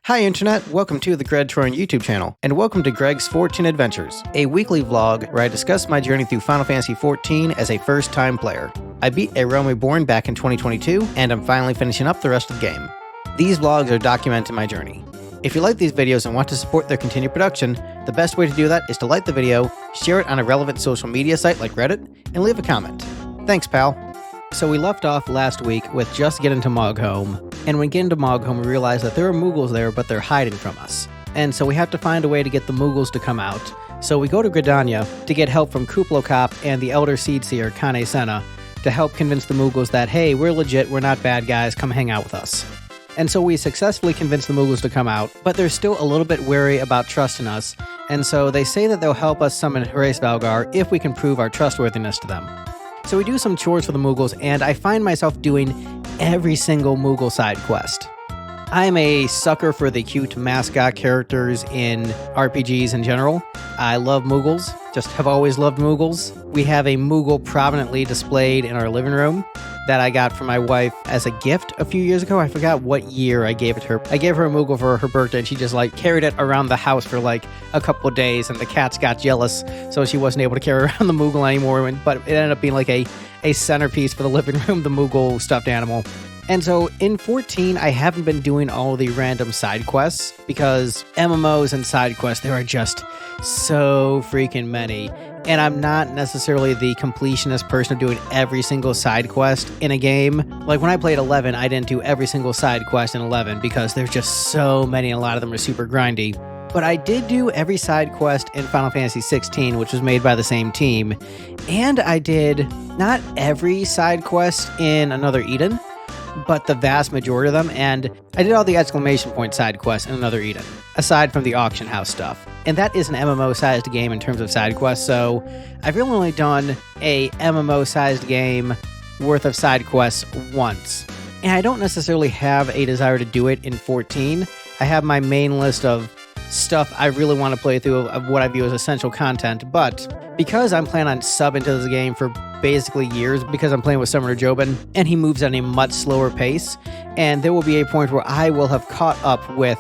Hi Internet, welcome to the Greg Troyan YouTube channel, and welcome to Greg's 14 Adventures, a weekly vlog where I discuss my journey through Final Fantasy XIV as a first-time player. I beat A Realm Reborn back in 2022, and I'm finally finishing up the rest of the game. These vlogs are documenting my journey. If you like these videos and want to support their continued production, the best way to do that is to like the video, share it on a relevant social media site like Reddit, and leave a comment. Thanks, pal. So we left off last week with just getting to Moogles, and when getting to Moogles, we realized that there are Moogles there, but they're hiding from us. And so we have to find a way to get the Moogles to come out. So we go to Gridania to get help from Kuplokop and the Elder Seedseer, Kane Senna, to help convince the Moogles that, hey, we're legit, we're not bad guys, come hang out with us. And so we successfully convince the Moogles to come out, but they're still a little bit wary about trusting us, and so they say that they'll help us summon Hraesvelgr if we can prove our trustworthiness to them. So we do some chores for the Moogles, and I find myself doing every single Moogle side quest. I am a sucker for the cute mascot characters in RPGs in general. I love Moogles, just have always loved Moogles. We have a Moogle prominently displayed in our living room that I got from my wife as a gift a few years ago. I forgot what year I gave it to her. I gave her a Moogle for her birthday, and she just carried it around the house for a couple of days, and the cats got jealous, so she wasn't able to carry around the Moogle anymore, but it ended up being a centerpiece for the living room, the Moogle stuffed animal. And so in 14, I haven't been doing all the random side quests because MMOs and side quests, there are just so freaking many. And I'm not necessarily the completionist person of doing every single side quest in a game. Like when I played 11, I didn't do every single side quest in 11 because there's just so many and a lot of them are super grindy. But I did do every side quest in Final Fantasy XVI, which was made by the same team. And I did not every side quest in Another Eden, but the vast majority of them, and I did all the exclamation point side quests in Another Eden, aside from the auction house stuff. And that is an MMO-sized game in terms of side quests, so I've really only done a MMO-sized game worth of side quests once. And I don't necessarily have a desire to do it in 14. I have my main list of stuff I really want to play through of what I view as essential content, but because I'm planning on subbing to this game for basically years, because I'm playing with Summoner Jobin, and he moves at a much slower pace, and there will be a point where I will have caught up with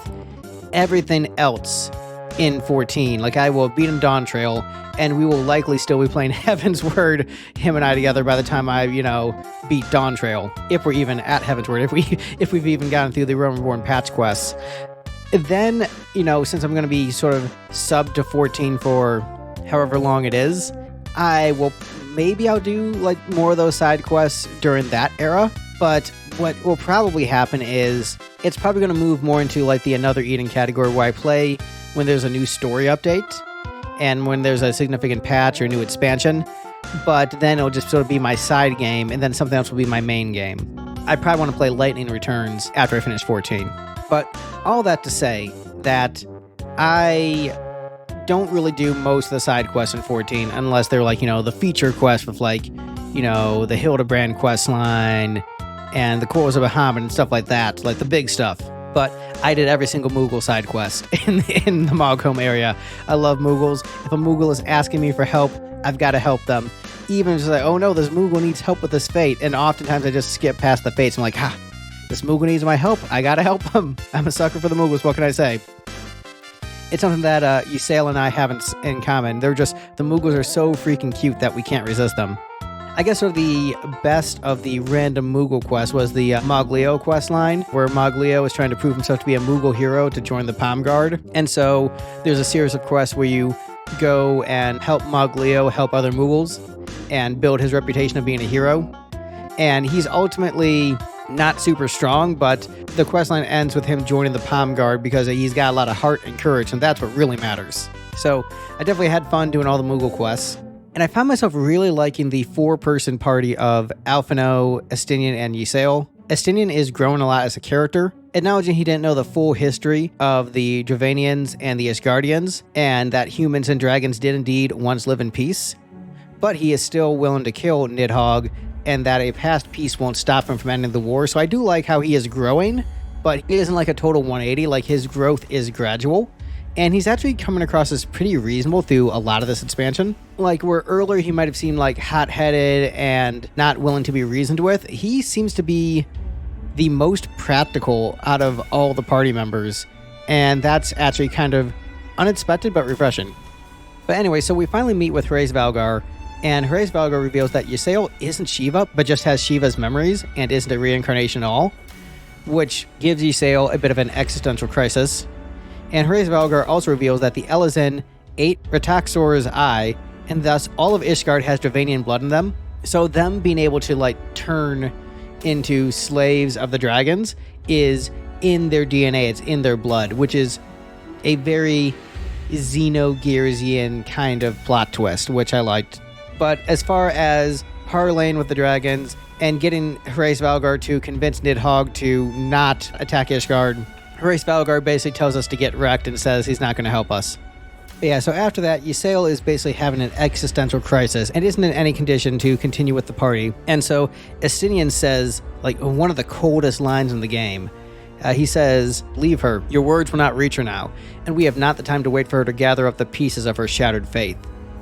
everything else in 14. I will beat him Dawn Trail, and we will likely still be playing Heaven's Word, him and I together, by the time I, beat Dawn Trail, if we're even at Heaven's Word, if we've even gotten through the Realm Reborn patch quests. Then, since I'm going to be sort of sub to 14 for however long it is, I'll do more of those side quests during that era, but what will probably happen is it's probably going to move more into the Another Eden category where I play when there's a new story update and when there's a significant patch or new expansion, but then it'll just sort of be my side game and then something else will be my main game. I probably want to play Lightning Returns after I finish 14. But all that to say that I don't really do most of the side quests in 14 unless they're the feature quest with the Hildebrand quest line and the Cores of Bahamut and stuff like that, the big stuff. But I did every single Moogle side quest in the Moogles area. I love Moogles. If a Moogle is asking me for help, I've got to help them. Even if it's oh no, this Moogle needs help with this fate, and oftentimes I just skip past the fates. I'm this Moogle needs my help. I gotta help him. I'm a sucker for the Moogles. What can I say? It's something that Ysayle and I have in common. The Moogles are so freaking cute that we can't resist them. I guess sort of the best of the random Moogle quest was the Moglio quest line, where Moglio is trying to prove himself to be a Moogle hero to join the Palm Guard. And so there's a series of quests where you go and help Moglio help other Moogles and build his reputation of being a hero. And he's ultimately not super strong, but the questline ends with him joining the Palm Guard because he's got a lot of heart and courage, and that's what really matters. So I definitely had fun doing all the Moogle quests, and I found myself really liking the 4-person party of Alphinaud, Estinien, and Ysayle. Estinien is growing a lot as a character, acknowledging he didn't know the full history of the Dravanians and the Asgardians, and that humans and dragons did indeed once live in peace, but he is still willing to kill Nidhogg, and that a past peace won't stop him from ending the war. So I do like how he is growing, but he isn't a total 180. His growth is gradual, and he's actually coming across as pretty reasonable through a lot of this expansion. Where earlier he might have seemed hot-headed and not willing to be reasoned with, he seems to be the most practical out of all the party members And that's actually kind of unexpected but refreshing. But anyway, so we finally meet with Hraesvelgr, and Hraesvelgr reveals that Ysayle isn't Shiva, but just has Shiva's memories and isn't a reincarnation at all, which gives Ysayle a bit of an existential crisis. And Hraesvelgr also reveals that the Elezen ate Rataxor's eye, and thus all of Ishgard has Dravanian blood in them. So them being able to like turn into slaves of the dragons is in their DNA, it's in their blood, which is a very Xenogearsian kind of plot twist, which I liked. But as far as parlaying with the dragons and getting Hraesvelgr to convince Nidhogg to not attack Ishgard, Hraesvelgr basically tells us to get wrecked and says he's not going to help us. But yeah, so after that, Ysayle is basically having an existential crisis and isn't in any condition to continue with the party. And so Estinien says, like, one of the coldest lines in the game. He says, "Leave her. Your words will not reach her now, and we have not the time to wait for her to gather up the pieces of her shattered faith."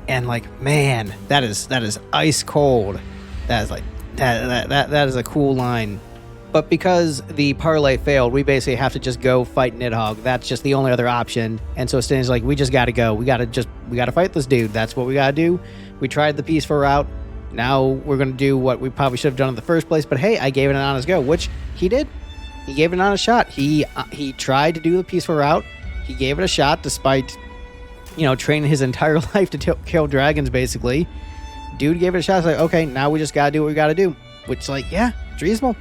And like, man, that is ice cold. That is like that is a cool line. But because the parlay failed, we basically have to just go fight Nidhogg. That's just the only other option. And so Estinien's like, we just got to go. We got to fight this dude. That's what we got to do. We tried the peaceful route. Now we're going to do what we probably should have done in the first place. But hey, I gave it an honest go, which he did. He gave it an honest shot. He tried to do the peaceful route. He gave it a shot despite, training his entire life to kill dragons, basically. Dude gave it a shot. It's like, okay, now we just got to do what we got to do. Which, like, yeah, it's reasonable.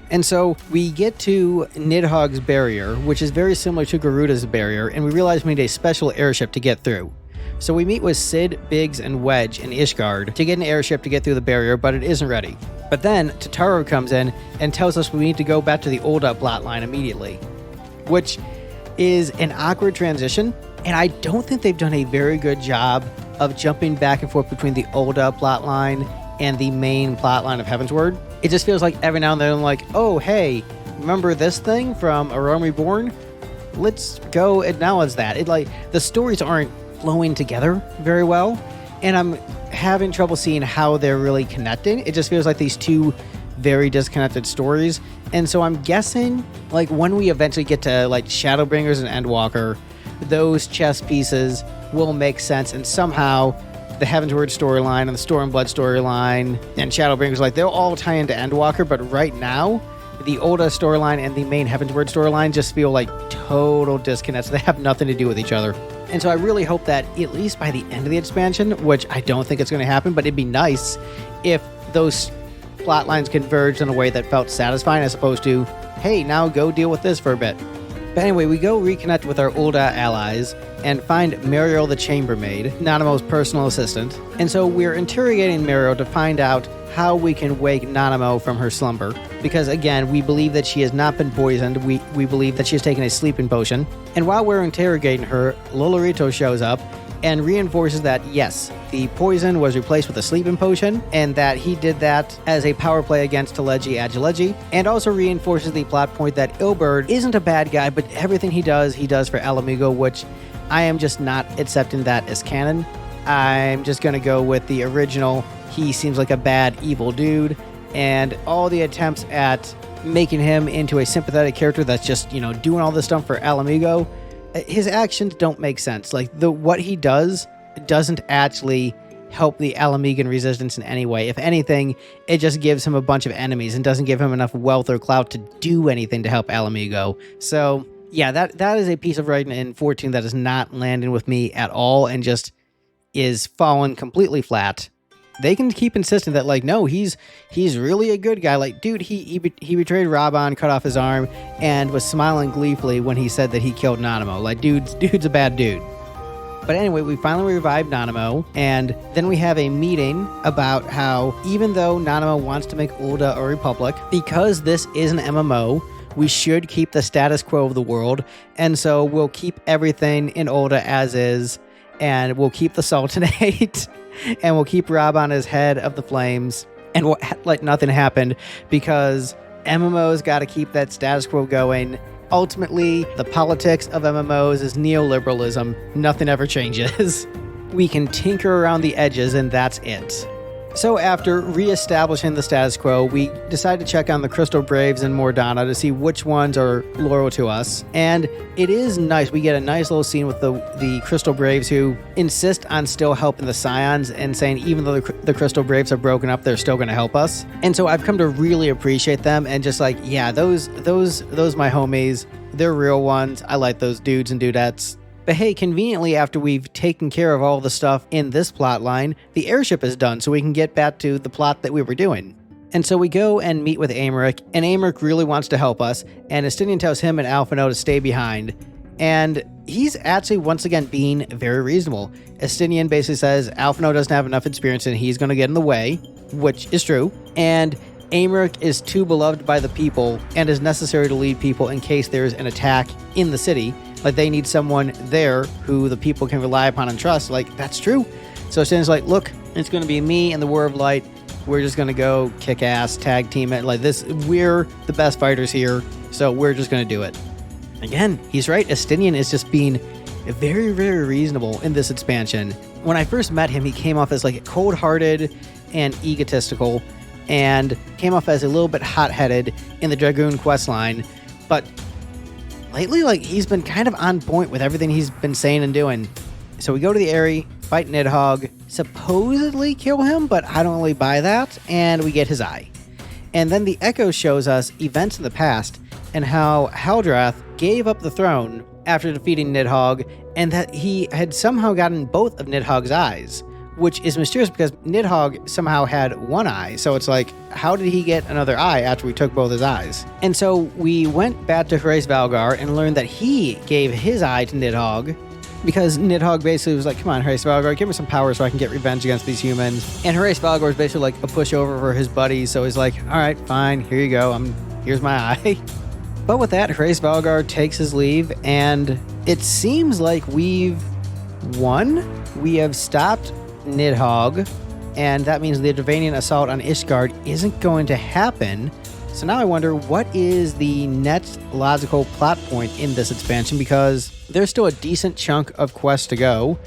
And so we get to Nidhogg's barrier, which is very similar to Garuda's barrier, and we realize we need a special airship to get through. So we meet with Sid, Biggs, and Wedge in Ishgard to get an airship to get through the barrier, but it isn't ready. But then Tataru comes in and tells us we need to go back to the Ul'dah plotline immediately, which is an awkward transition, and I don't think they've done a very good job of jumping back and forth between the Ul'dah plotline and the main plotline of Heavensward. It just feels like every now and then I'm like, oh, hey, remember this thing from A Realm Reborn? Let's go acknowledge that. The stories aren't flowing together very well, and I'm having trouble seeing how they're really connecting. It just feels like these two very disconnected stories. And so I'm guessing, like, when we eventually get to, like, Shadowbringers and Endwalker, those chess pieces will make sense, and somehow the Heavensward storyline and the Stormblood storyline and Shadowbringers, like, they'll all tie into Endwalker, but right now, the Ul'dah storyline and the main Heavensward storyline just feel like total disconnects. They have nothing to do with each other. And so I really hope that at least by the end of the expansion, which I don't think it's going to happen, but it'd be nice if those plot lines converged in a way that felt satisfying as opposed to, hey, now go deal with this for a bit. But anyway, we go reconnect with our Ul'dah allies and find Muriel the Chambermaid, Nanamo's personal assistant. And so we're interrogating Muriel to find out how we can wake Nanamo from her slumber. Because again, we believe that she has not been poisoned. We believe that she has taken a sleeping potion. And while we're interrogating her, Lolorito shows up and reinforces that, yes, the poison was replaced with a sleeping potion, and that he did that as a power play against Teleji Agileji, and also reinforces the plot point that Ilberd isn't a bad guy, but everything he does for Alamigo, which I am just not accepting that as canon. I'm just going to go with the original. He seems like a bad, evil dude, and all the attempts at making him into a sympathetic character that's just, doing all this stuff for Alamigo, his actions don't make sense. Like, what he does doesn't actually help the Alamigan resistance in any way. If anything, it just gives him a bunch of enemies and doesn't give him enough wealth or clout to do anything to help Alamigo. So, yeah, that is a piece of writing in 14 that is not landing with me at all and just is falling completely flat. They can keep insisting that, like, no, he's really a good guy. Like, dude, he betrayed Raban, cut off his arm, and was smiling gleefully when he said that he killed Nanamo. Like, dude's a bad dude. But anyway, we finally revived Nanamo, and then we have a meeting about how, even though Nanamo wants to make Ul'dah a republic, because this is an MMO, we should keep the status quo of the world, and so we'll keep everything in Ul'dah as is, and we'll keep the Sultanate, and we'll keep Raban as head of the Flames, and we'll act like nothing happened, because MMOs got to keep that status quo going. Ultimately, the politics of MMOs is neoliberalism. Nothing ever changes. We can tinker around the edges, and that's it. So after re-establishing the status quo, we decide to check on the Crystal Braves and Mordana to see which ones are loyal to us. And it is nice. We get a nice little scene with the Crystal Braves who insist on still helping the Scions and saying even though the Crystal Braves are broken up, they're still going to help us. And so I've come to really appreciate them and just like, yeah, those my homies, they're real ones. I like those dudes and dudettes. But hey, conveniently, after we've taken care of all the stuff in this plot line, the airship is done, so we can get back to the plot that we were doing. And so we go and meet with Aymeric, and Aymeric really wants to help us, and Estinien tells him and Alphinaud to stay behind. And he's actually, once again, being very reasonable. Estinien basically says Alphinaud doesn't have enough experience and he's going to get in the way, which is true. And Aymeric is too beloved by the people and is necessary to lead people in case there's an attack in the city. Like, they need someone there who the people can rely upon and trust. Like, that's true. So Estinien's like, look, it's going to be me and the War of Light. We're just going to go kick ass, tag team it. Like this, we're the best fighters here, so we're just going to do it. Again, he's right. Estinien is just being very, very reasonable in this expansion. When I first met him, he came off as like cold-hearted and egotistical, and came off as a little bit hot-headed in the Dragoon questline, but lately, like, he's been kind of on point with everything he's been saying and doing. So we go to the Eyrie, fight Nidhogg, supposedly kill him, but I don't really buy that, and we get his eye. And then the Echo shows us events in the past and how Haldrath gave up the throne after defeating Nidhogg, and that he had somehow gotten both of Nidhogg's eyes, which is mysterious because Nidhogg somehow had one eye. So it's like, how did he get another eye after we took both his eyes? And so we went back to Hraesvelgr and learned that he gave his eye to Nidhogg because Nidhogg basically was like, come on, Hraesvelgr, give me some power so I can get revenge against these humans. And Hraesvelgr is basically like a pushover for his buddies. So he's like, all right, fine, here you go. Here's my eye. But with that, Hraesvelgr takes his leave, and it seems like we've won. We have stopped Nidhogg, and that means the Dravanian assault on Ishgard isn't going to happen. So now I wonder, what is the next logical plot point in this expansion, because there's still a decent chunk of quests to go.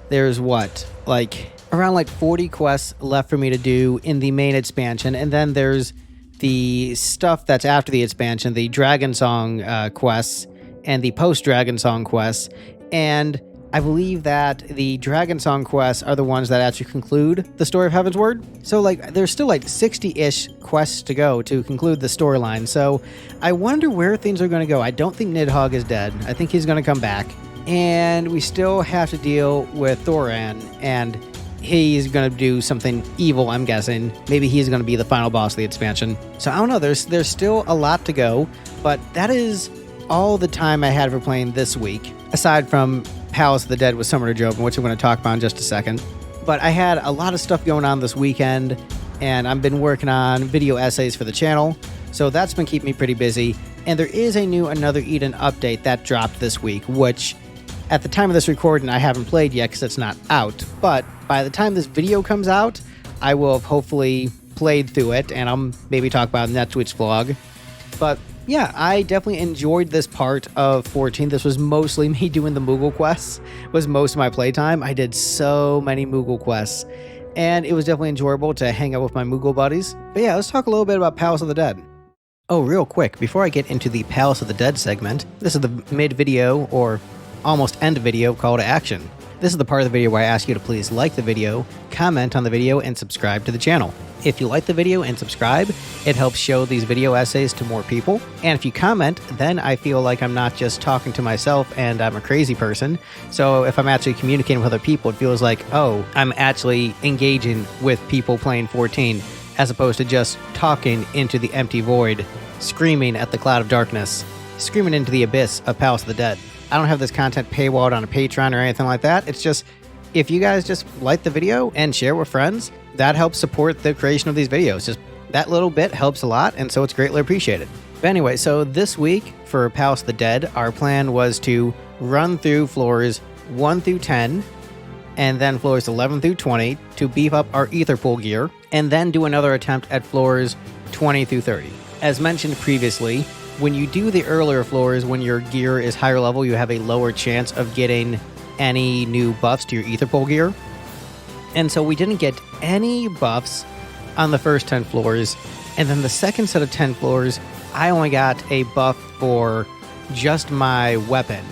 There's around 40 quests left for me to do in the main expansion, and then there's the stuff that's after the expansion, the Dragon Song quests and the post-Dragon Song quests, and I believe that the Dragon Song quests are the ones that actually conclude the story of Heavensward. So, there's still 60-ish quests to go to conclude the storyline. So, I wonder where things are going to go. I don't think Nidhogg is dead. I think he's going to come back. And we still have to deal with Thoran, and he's going to do something evil, I'm guessing. Maybe he's going to be the final boss of the expansion. So, I don't know. There's still a lot to go, but that is all the time I had for playing this week, aside from Palace of the Dead with Summoner Jobin, which I'm going to talk about in just a second. But I had a lot of stuff going on this weekend, and I've been working on video essays for the channel, so that's been keeping me pretty busy. And there is a new Another Eden update that dropped this week, which at the time of this recording I haven't played yet because it's not out, but by the time this video comes out, I will have hopefully played through it, and I'll maybe talk about it in that Twitch vlog. But yeah, I definitely enjoyed this part of 14. This was mostly me doing the Moogle quests, was most of my playtime. I did so many Moogle quests, and it was definitely enjoyable to hang out with my Moogle buddies. But yeah, let's talk a little bit about Palace of the Dead. Oh, real quick, before I get into the Palace of the Dead segment, this is the mid-video, or almost end video, call to action. This is the part of the video where I ask you to please like the video, comment on the video, and subscribe to the channel. If you like the video and subscribe, it helps show these video essays to more people. And if you comment, then I feel like I'm not just talking to myself and I'm a crazy person. So if I'm actually communicating with other people, it feels like, oh, I'm actually engaging with people playing 14, as opposed to just talking into the empty void, screaming at the cloud of darkness, screaming into the abyss of Palace of the Dead. I don't have this content paywalled on a Patreon or anything like that. It's just, if you guys just like the video and share with friends, that helps support the creation of these videos. Just that little bit helps a lot, and so it's greatly appreciated. But anyway, so this week for Palace of the Dead, our plan was to run through floors 1 through 10, and then floors 11 through 20 to beef up our ether pool gear, and then do another attempt at floors 20 through 30. As mentioned previously, when you do the earlier floors, when your gear is higher level, you have a lower chance of getting any new buffs to your ether pool gear. And so we didn't get any buffs on the first 10 floors. And then the second set of 10 floors, I only got a buff for just my weapon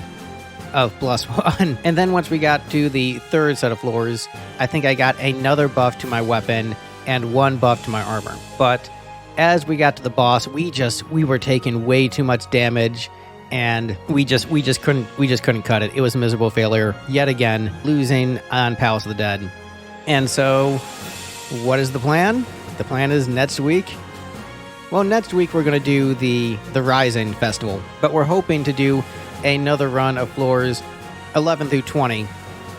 of +1. And then once we got to the third set of floors, I think I got another buff to my weapon and one buff to my armor. But as we got to the boss, we were taking way too much damage, and we just couldn't cut it. It was a miserable failure yet again, losing on Palace of the Dead. And so, what is the plan? The plan is next week. Well, next week we're going to do the Rising Festival, but we're hoping to do another run of floors 11 through 20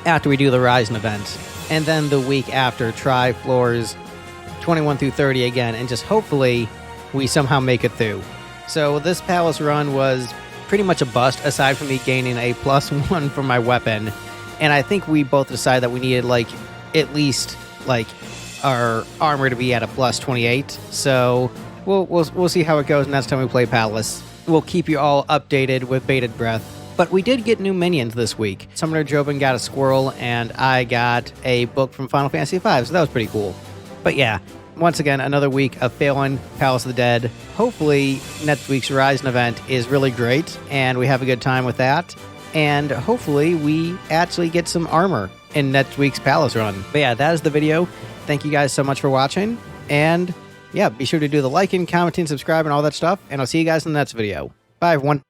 after we do the Rising event. And then the week after, try floors 21 through 30 again, and just hopefully we somehow make it through. So this Palace run was pretty much a bust, aside from me gaining a +1 for my weapon. And I think we both decided that we needed, like, at least, like, our armor to be at a +28. So we'll see how it goes next time we play Palace. We'll keep you all updated with bated breath. But we did get new minions this week. Summoner Jobin got a squirrel, and I got a book from Final Fantasy V, so that was pretty cool. But yeah, once again, another week of failing Palace of the Dead. Hopefully, next week's Rising event is really great, and we have a good time with that. And hopefully, we actually get some armor in next week's Palace run. But yeah, that is the video. Thank you guys so much for watching. And yeah, be sure to do the liking, commenting, subscribing, all that stuff. And I'll see you guys in the next video. Bye, everyone.